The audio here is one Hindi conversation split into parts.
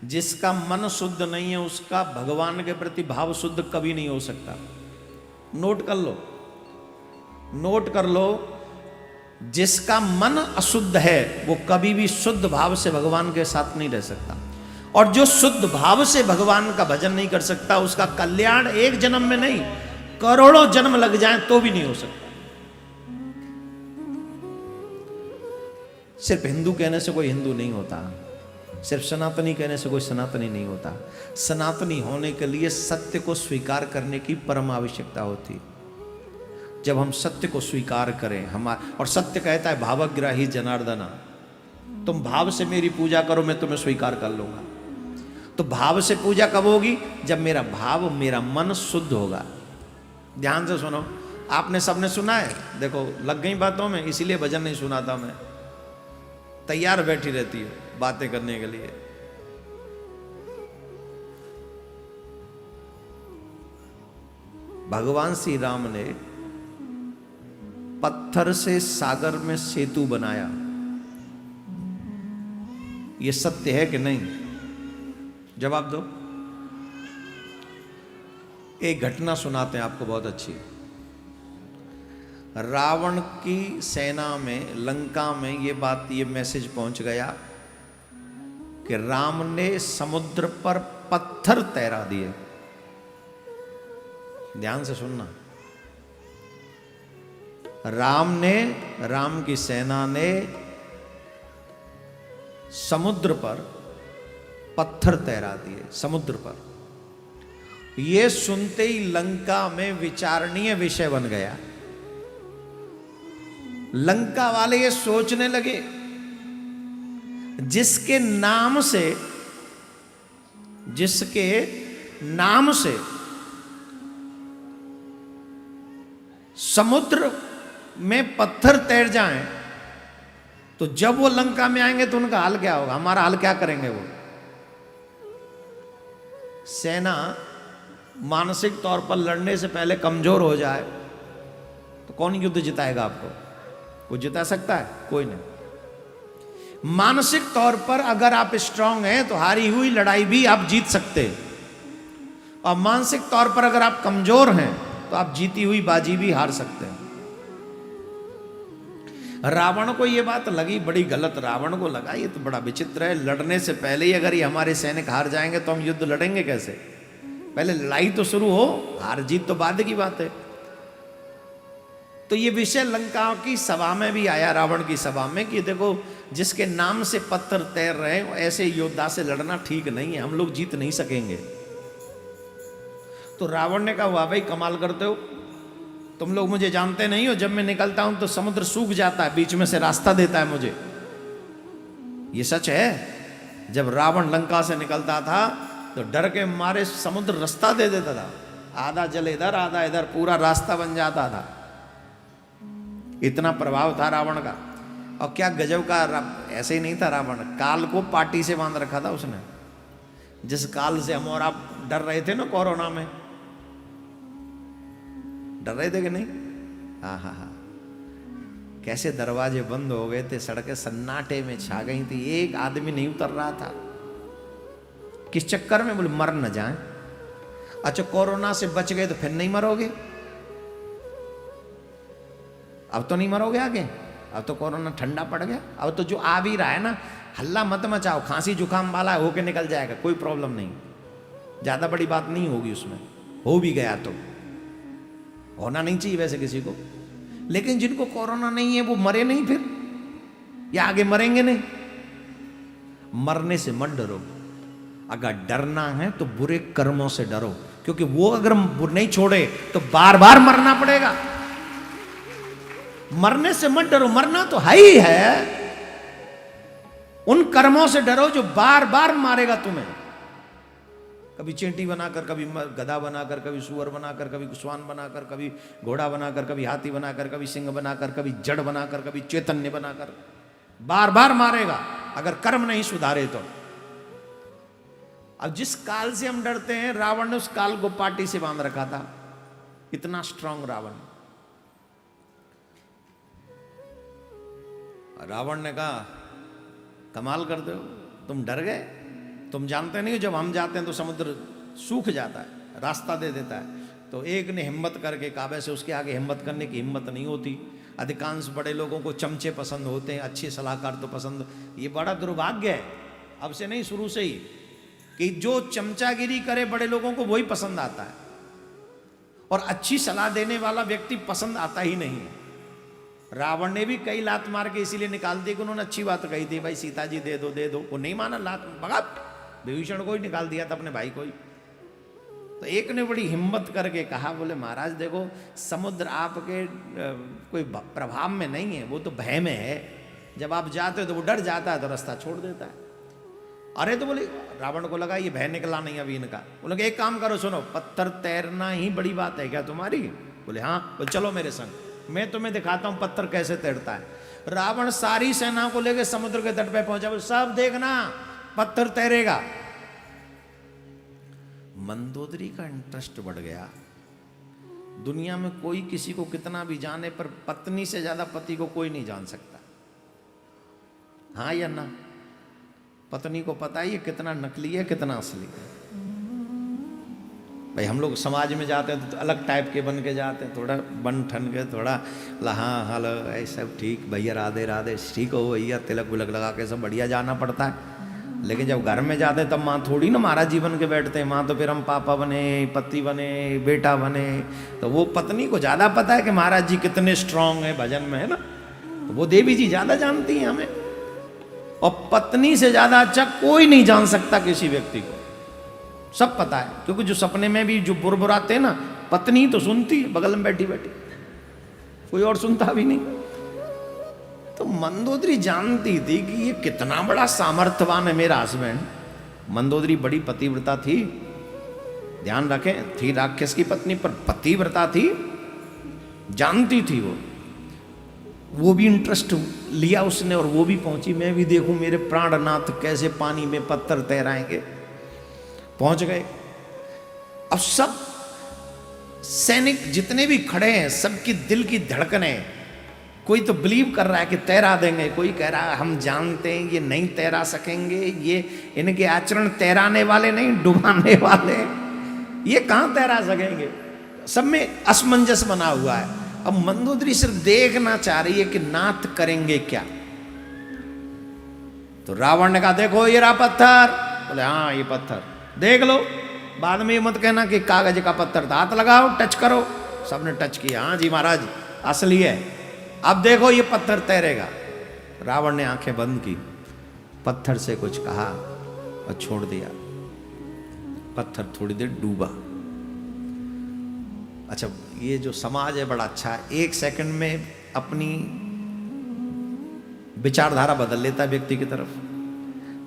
जिसका मन शुद्ध नहीं है उसका भगवान के प्रति भाव शुद्ध कभी नहीं हो सकता। नोट कर लो, नोट कर लो, जिसका मन अशुद्ध है वो कभी भी शुद्ध भाव से भगवान के साथ नहीं रह सकता। और जो शुद्ध भाव से भगवान का भजन नहीं कर सकता उसका कल्याण एक जन्म में नहीं करोड़ों जन्म लग जाएं तो भी नहीं हो सकता। सिर्फ हिंदू कहने से कोई हिंदू नहीं होता, सिर्फ सनातनी कहने से कोई सनातनी नहीं होता। सनातनी होने के लिए सत्य को स्वीकार करने की परम आवश्यकता होती। जब हम सत्य को स्वीकार करें और सत्य कहता है भावग्राही जनार्दना, तुम भाव से मेरी पूजा करो मैं तुम्हें स्वीकार कर लूंगा। तो भाव से पूजा कब होगी? जब मेरा भाव मेरा मन शुद्ध होगा। ध्यान से सुनो, आपने सबने सुना है, देखो लग गई बातों में, इसीलिए भजन नहीं सुनाता मैं, तैयार बैठी रहती है बातें करने के लिए। भगवान श्री राम ने पत्थर से सागर में सेतु बनाया, यह सत्य है कि नहीं? जवाब दो। एक घटना सुनाते हैं आपको बहुत अच्छी। रावण की सेना में, लंका में ये मैसेज पहुंच गया कि राम ने समुद्र पर पत्थर तैरा दिए। ध्यान से सुनना, राम की सेना ने समुद्र पर पत्थर तैरा दिए, समुद्र पर। यह सुनते ही लंका में विचारणीय विषय बन गया। लंका वाले ये सोचने लगे, जिसके नाम से समुद्र में पत्थर तैर जाएं, तो जब वो लंका में आएंगे तो उनका हाल क्या होगा, हमारा हाल क्या करेंगे वो। सेना मानसिक तौर पर लड़ने से पहले कमजोर हो जाए तो कौन युद्ध जिताएगा आपको? कोई जिता सकता है? कोई नहीं। मानसिक तौर पर अगर आप स्ट्रांग हैं तो हारी हुई लड़ाई भी आप जीत सकते हैं, और मानसिक तौर पर अगर आप कमजोर हैं तो आप जीती हुई बाजी भी हार सकते हैं। रावण को यह बात लगी बड़ी गलत। रावण को लगा ये तो बड़ा विचित्र है, लड़ने से पहले ही अगर ये हमारे सैनिक हार जाएंगे तो हम युद्ध लड़ेंगे कैसे? पहले लड़ाई तो शुरू हो, हार जीत तो बाद की बात है। तो ये विषय लंका की सभा में भी आया, रावण की सभा में, कि देखो जिसके नाम से पत्थर तैर रहे हैं ऐसे योद्धा से लड़ना ठीक नहीं है, हम लोग जीत नहीं सकेंगे। तो रावण ने कहा वाह भाई कमाल करते हो, तुम लोग मुझे जानते नहीं हो, जब मैं निकलता हूं तो समुद्र सूख जाता है, बीच में से रास्ता देता है मुझे। ये सच है। जब रावण लंका से निकलता था तो डर के मारे समुद्र रास्ता दे देता था, आधा जल इधर आधा इधर, पूरा रास्ता बन जाता था। इतना प्रभाव था रावण का। और क्या गजब का, ऐसे ही नहीं था रावण, काल को पार्टी से बांध रखा था उसने। जिस काल से हम और आप डर रहे थे ना कोरोना में, डर रहे थे कि नहीं? हाँ, कैसे दरवाजे बंद हो गए थे, सड़कें सन्नाटे में छा गई थी, एक आदमी नहीं उतर रहा था। किस चक्कर में? बोले मर न जाए। अच्छा कोरोना से बच गए तो फिर नहीं मरोगे? अब तो नहीं मरोगे आगे, अब तो कोरोना ठंडा पड़ गया। अब तो जो आ भी रहा है ना, हल्ला मत मचाओ, खांसी जुकाम वाला होके निकल जाएगा, कोई प्रॉब्लम नहीं, ज्यादा बड़ी बात नहीं होगी उसमें। हो भी गया तो होना नहीं चाहिए वैसे किसी को, लेकिन जिनको कोरोना नहीं है वो मरे नहीं फिर, या आगे मरेंगे नहीं। मरने से मत डरो, अगर डरना है तो बुरे कर्मों से डरो, क्योंकि वो अगर नहीं छोड़े तो बार बार मरना पड़ेगा। मरने से मत डरो, मरना तो है ही है, उन कर्मों से डरो जो बार बार मारेगा तुम्हें। कभी चींटी बनाकर, कभी गधा बनाकर, कभी सुअर बनाकर, कभी स्वान बनाकर, कभी घोड़ा बनाकर, कभी हाथी बनाकर, कभी सिंह बनाकर, कभी जड़ बनाकर, कभी चैतन्य बनाकर, बार बार मारेगा अगर कर्म नहीं सुधारे तो। अब जिस काल से हम डरते हैं, रावण ने उस काल को पार्टी से बांध रखा था, इतना स्ट्रांग रावण। रावण ने कहा कमाल करते हो, तुम डर गए, तुम जानते नहीं, जब हम जाते हैं तो समुद्र सूख जाता है, रास्ता दे देता है। तो एक ने हिम्मत करके कहा, वैसे उसके आगे हिम्मत करने की हिम्मत नहीं होती। अधिकांश बड़े लोगों को चमचे पसंद होते हैं, अच्छे सलाहकार तो पसंद। ये बड़ा दुर्भाग्य है, अब से नहीं शुरू से ही, कि जो चमचागिरी करे बड़े लोगों को वही पसंद आता है, और अच्छी सलाह देने वाला व्यक्ति पसंद आता ही नहीं है। रावण ने भी कई लात मार के इसीलिए निकाल दी कि उन्होंने अच्छी बात कही थी, भाई सीता जी दे दो दे दो। वो नहीं माना, लात भगा, विभीषण को ही निकाल दिया था, अपने भाई को ही। तो एक ने बड़ी हिम्मत करके कहा, बोले महाराज देखो, समुद्र आपके कोई प्रभाव में नहीं है, वो तो भय में है। जब आप जाते हो तो वो डर जाता है, तो रास्ता छोड़ देता है। अरे तो बोले, रावण को लगा ये भय निकला नहीं अभी इनका। बोले एक काम करो, सुनो, पत्थर तैरना ही बड़ी बात है क्या तुम्हारी? बोले हाँ। बोले चलो मेरे संग, मैं तुम्हें दिखाता हूं पत्थर कैसे तैरता है। रावण सारी सेना को लेकर समुद्र के तट पे पहुंचा, बोले सब देखना पत्थर तैरेगा। मंदोदरी का इंटरेस्ट बढ़ गया। दुनिया में कोई किसी को कितना भी जाने, पर पत्नी से ज्यादा पति को कोई नहीं जान सकता। हाँ या ना? पत्नी को पता है ये कितना नकली है, कितना असली है। भाई हम लोग समाज में जाते हैं तो अलग टाइप के बन के जाते हैं, थोड़ा बन ठन के, थोड़ा हाँ हेलो ऐसा सब ठीक, भैया राधे राधे, ठीक हो भैया, तिलक विलक लगा के सब बढ़िया जाना पड़ता है। लेकिन जब घर में जाते हैं तब माँ थोड़ी ना महाराज जी बन के बैठते हैं। माँ तो फिर हम पापा बने, पति बने, बेटा बने। तो वो पत्नी को ज़्यादा पता है कि महाराज जी कितने स्ट्रांग है भजन में, है ना। तो वो देवी जी ज़्यादा जानती हैं हमें, और पत्नी से ज़्यादा अच्छा कोई नहीं जान सकता किसी व्यक्ति को। सब पता है, क्योंकि जो सपने में भी जो बुरबुराते हैं ना, पत्नी तो सुनती है बगल में बैठी बैठी, कोई और सुनता भी नहीं। तो मंदोदरी जानती थी कि ये कितना बड़ा सामर्थ्यवान है मेरा हस्बैंड। मंदोदरी बड़ी पतिव्रता थी, ध्यान रखें, थी राक्षस की पत्नी पर पतिव्रता थी, जानती थी वो भी इंटरेस्ट लिया उसने, और वो भी पहुंची, मैं भी देखूं मेरे प्राणनाथ कैसे पानी में पत्थर तैराएंगे। पहुंच गए। अब सब सैनिक जितने भी खड़े हैं, सबकी दिल की धड़कनें, कोई तो बिलीव कर रहा है कि तैरा देंगे, कोई कह रहा है हम जानते हैं ये नहीं तैरा सकेंगे, ये इनके आचरण तैराने वाले नहीं डुबाने वाले, ये कहां तैरा सकेंगे। सब में असमंजस बना हुआ है। अब मंदोदरी सिर्फ देखना चाह रही है कि नाथ करेंगे क्या। तो रावण ने कहा देखो ये रहा पत्थर। बोले हाँ ये पत्थर देख लो, बाद में ये मत कहना कि कागज का पत्थर था, हाथ लगाओ टच करो। सबने टच किया, हाँ जी महाराज असली है, अब देखो ये पत्थर तैरेगा। रावण ने आंखें बंद की, पत्थर से कुछ कहा और छोड़ दिया। पत्थर थोड़ी देर डूबा। अच्छा ये जो समाज है बड़ा अच्छा है, 1 सेकंड में अपनी विचारधारा बदल लेता है व्यक्ति की तरफ।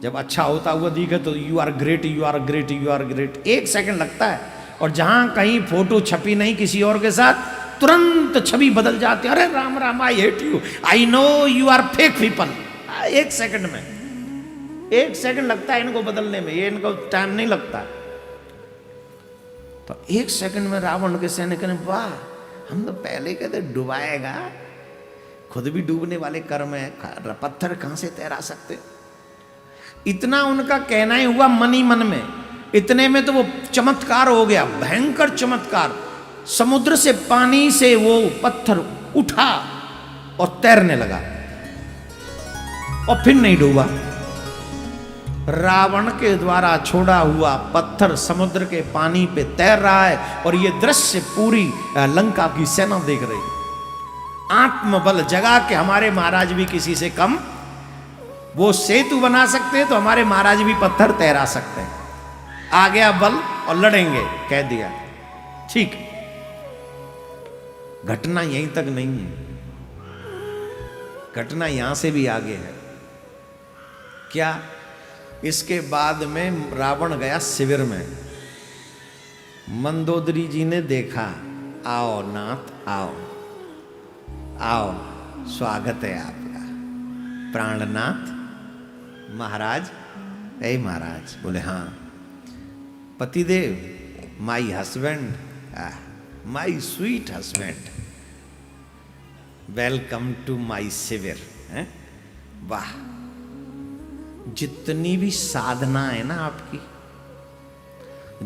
जब अच्छा होता हुआ दिखे तो you are great, you are great, you are great, 1 second लगता है। और जहां कहीं फोटो छपी नहीं किसी और के साथ, तुरंत छवि बदल जाती है। अरे Ram Ram I hate you, I know you are fake people. 1 second में, 1 सेकंड लगता है इनको बदलने में, ये इनको टाइम नहीं लगता। तो 1 सेकंड में रावण के सैनिक ने वाह, हम तो पहले कहते डुबाएगा, खुद भी डूबने वाले कर्म है, पत्थर कहां से तैरा सकते। इतना उनका कहना ही हुआ मन ही मन में। इतने में तो वो चमत्कार हो गया, भयंकर चमत्कार। समुद्र से पानी से वो पत्थर उठा और तैरने लगा और फिर नहीं डूबा। रावण के द्वारा छोड़ा हुआ पत्थर समुद्र के पानी पे तैर रहा है और ये दृश्य पूरी लंका की सेना देख रही है। आत्मबल जगा के हमारे महाराज भी किसी से कम, वो सेतु बना सकते हैं तो हमारे महाराज भी पत्थर तैरा सकते हैं। आ गया बल और लड़ेंगे, कह दिया ठीक। घटना यहीं तक नहीं है, घटना यहां से भी आगे है। क्या? इसके बाद में रावण गया शिविर में। मंदोदरी जी ने देखा, आओ नाथ आओ, आओ स्वागत है आपका प्राणनाथ महाराज। ए महाराज बोले हाँ। पतिदेव, my husband, my sweet husband, welcome to my शिविर। वाह, जितनी भी साधना है ना आपकी,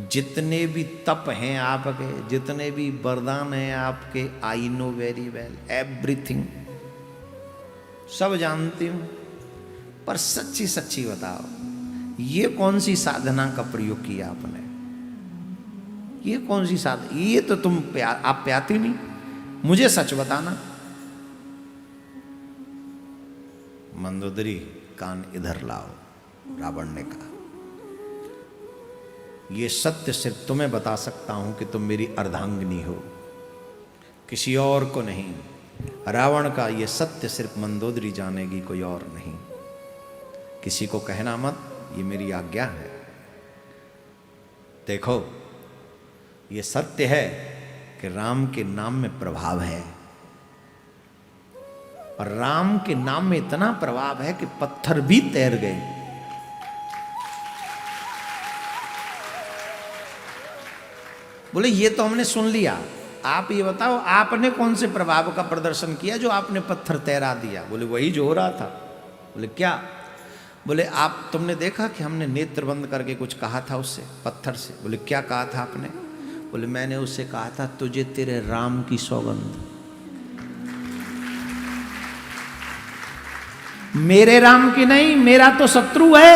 जितने भी तप हैं आपके, जितने भी वरदान हैं आपके, I know very well everything, सब जानती हूं, पर सच्ची सच्ची बताओ, ये कौन सी साधना का प्रयोग किया आपने? ये कौन सी साधना? ये तो तुम आप प्याती नहीं, मुझे सच बताना। मंदोदरी कान इधर लाओ, रावण ने कहा। ये सत्य सिर्फ तुम्हें बता सकता हूं कि तुम मेरी अर्धांगिनी हो, किसी और को नहीं। रावण का ये सत्य सिर्फ मंदोदरी जानेगी, कोई और नहीं। किसी को कहना मत, ये मेरी आज्ञा है। देखो, ये सत्य है कि राम के नाम में प्रभाव है, और राम के नाम में इतना प्रभाव है कि पत्थर भी तैर गए। बोले ये तो हमने सुन लिया, आप ये बताओ आपने कौन से प्रभाव का प्रदर्शन किया जो आपने पत्थर तैरा दिया? बोले वही जो हो रहा था। बोले क्या? बोले आप तुमने देखा कि हमने नेत्र बंद करके कुछ कहा था उससे, पत्थर से? बोले क्या कहा था आपने? बोले मैंने उससे कहा था तुझे तेरे राम की सौगंध, मेरे राम की नहीं, मेरा तो शत्रु है,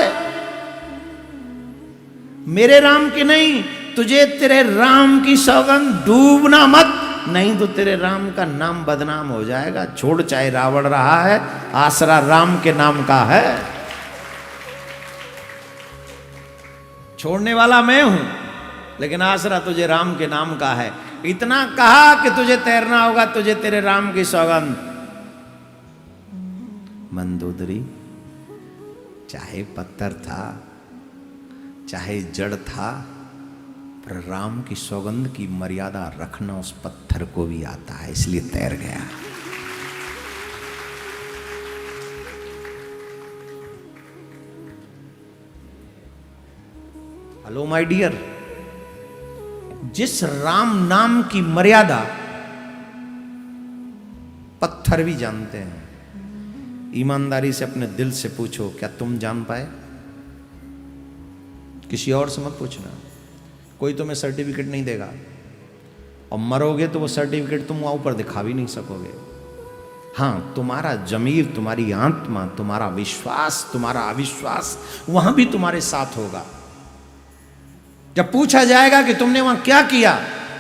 मेरे राम की नहीं, तुझे तेरे राम की सौगंध, डूबना मत, नहीं तो तेरे राम का नाम बदनाम हो जाएगा। छोड़, चाहे रावण रहा है, आसरा राम के नाम का है, छोड़ने वाला मैं हूं, लेकिन आसरा तुझे राम के नाम का है। इतना कहा कि तुझे तैरना होगा, तुझे तेरे राम की सौगंध। मंदोदरी, चाहे पत्थर था, चाहे जड़ था, पर राम की सौगंध की मर्यादा रखना उस पत्थर को भी आता है, इसलिए तैर गया। हेलो माय डियर, जिस राम नाम की मर्यादा पत्थर भी जानते हैं, ईमानदारी से अपने दिल से पूछो, क्या तुम जान पाए? किसी और से मत पूछना, कोई तुम्हें सर्टिफिकेट नहीं देगा, और मरोगे तो वो सर्टिफिकेट तुम वहां ऊपर दिखा भी नहीं सकोगे। हाँ, तुम्हारा जमीर, तुम्हारी आत्मा, तुम्हारा विश्वास, तुम्हारा अविश्वास वहां भी तुम्हारे साथ होगा। जब पूछा जाएगा कि तुमने वहां क्या किया,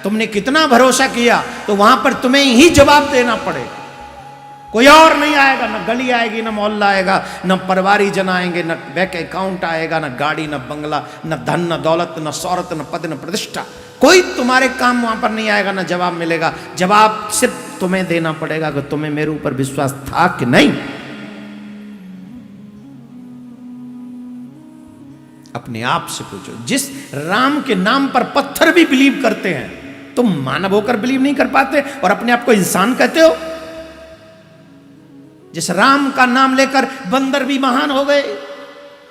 तुमने कितना भरोसा किया, तो वहां पर तुम्हें ही जवाब देना पड़ेगा। कोई और नहीं आएगा, न गली आएगी, न मोहल्ला आएगा, न परिवारी जन आएंगे, न बैंक अकाउंट आएगा, न गाड़ी, न बंगला, न धन, न दौलत, न शौहरत, न पद, न प्रतिष्ठा, कोई तुम्हारे काम वहां पर नहीं आएगा, न जवाब मिलेगा। जवाब सिर्फ तुम्हें देना पड़ेगा कि तुम्हें मेरे ऊपर विश्वास था कि नहीं। अपने आप से पूछो। जिस राम के नाम पर पत्थर भी बिलीव करते हैं, तुम मानव होकर बिलीव नहीं कर पाते और अपने आप को इंसान कहते हो। जिस राम का नाम लेकर बंदर भी महान हो गए,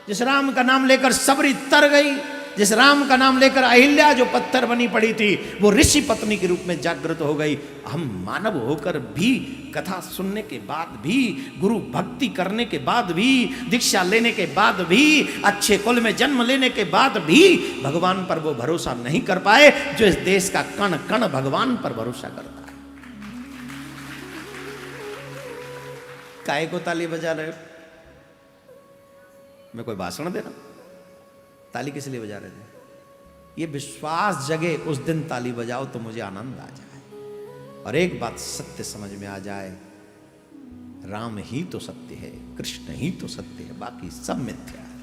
जिस राम का नाम लेकर सबरी तर गई, जिस राम का नाम लेकर अहिल्या जो पत्थर बनी पड़ी थी वो ऋषि पत्नी के रूप में जागृत हो गई, हम मानव होकर भी, कथा सुनने के बाद भी, गुरु भक्ति करने के बाद भी, दीक्षा लेने के बाद भी, अच्छे कुल में जन्म लेने के बाद भी भगवान पर वो भरोसा नहीं कर पाए जो इस देश का कण कण भगवान पर भरोसा करता है। काहे को ताली बजा रहे हो? मैं कोई भाषण दे रहा हूं? ताली किस लिए बजा रहे थे? ये विश्वास जगे, उस दिन ताली बजाओ तो मुझे आनंद आ जाए। और एक बात सत्य समझ में आ जाए, राम ही तो सत्य है, कृष्ण ही तो सत्य है, बाकी सब मिथ्या है।